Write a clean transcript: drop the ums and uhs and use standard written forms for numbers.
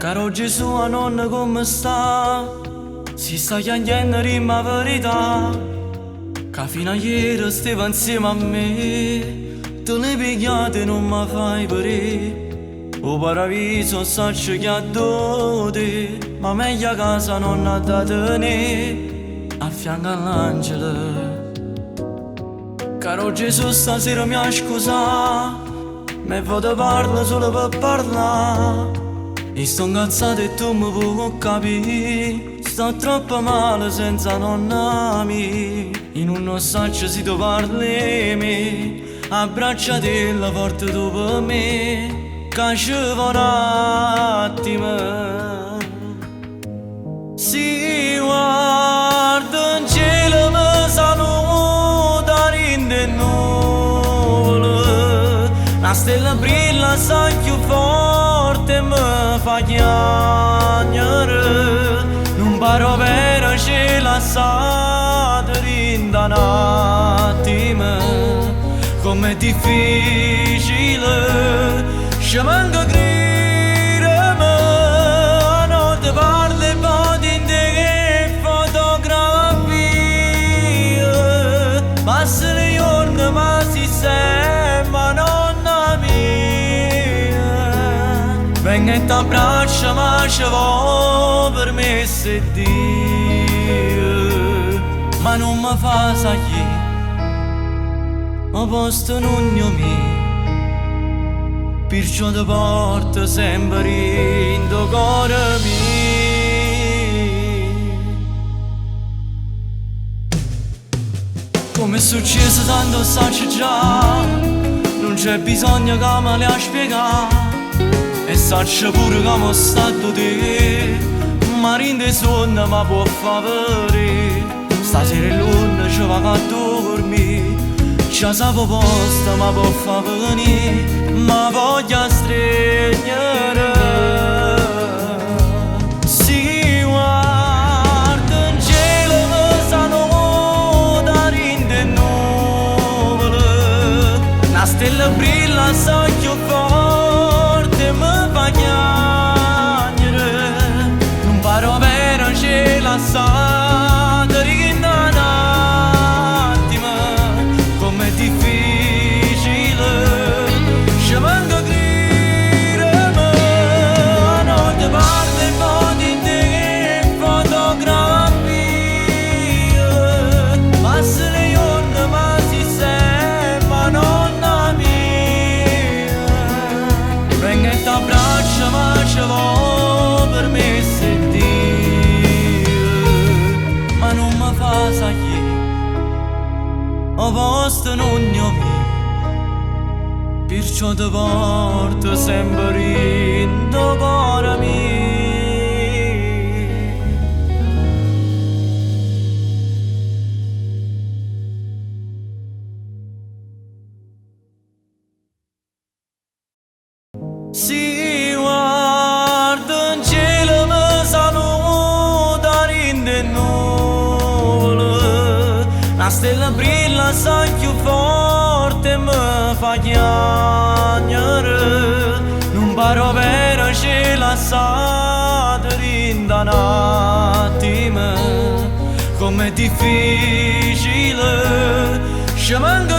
Caro Gesù, a nonna come sta? Si sta piangendo rima verità, che fino a ieri stava insieme a me. Te le pigliate non mi fai vedere, o paradiso saccio che addote, ma meglio a casa non ha da tenere, a fianco all'angelo. Caro Gesù, stasera mi ha scusato, me vado parlo solo per parlare. E sto incazzato e tu mi puoi capire, sto troppo male senza nonna mia. In un saggio si tu parli me, abbracciati forte tu per me, che ci va un attimo. Si guarda in cielo mi saluta rinde nuvole, la stella brilla assai più forte e mi fa chiagnare. Non paro per cielo assai rinde un attimo, com'è difficile, ci manca credermi, a notte parli e poi in te fotografie, passa le giorni ma si sembra nonna mia, venga e t'abbraccia ma ci vuoi permesso Dio, ma non mi fa sapere ma posto non mio, perciò ti porto sempre in tuo cuore mio. Come è successo tanto sacci già, non c'è bisogno che me le spiegare, e sacci pure come è stato te, ma rinde sonno ma può far vedere, stasera è luna ci va a dormire. Già sapevo posto ma può far venire, ma voglio stringere. Si guarda in cielo mi saluta rinde nuvole, la stella brilla assai più forte e mi fa chiagnere. Non paro per cielo assai rinde un attimo, com'è difficile, ci manca credermi, a notte parli e poi in te fotografie, passa le giorni ma si sembra nonna mia, venga e t'abbraccia ma ci vuoi permesso Dio, ma non mi fa sapere o posto non mio, perciò ti porto sempre in tuo cuore mio. Si guarda in cielo mi saluta rinde nuvole, la stella brilla assai più forte e mi fa chiagnere. Non paro per cielo assai rinde un attimo, com'è difficile, ci manca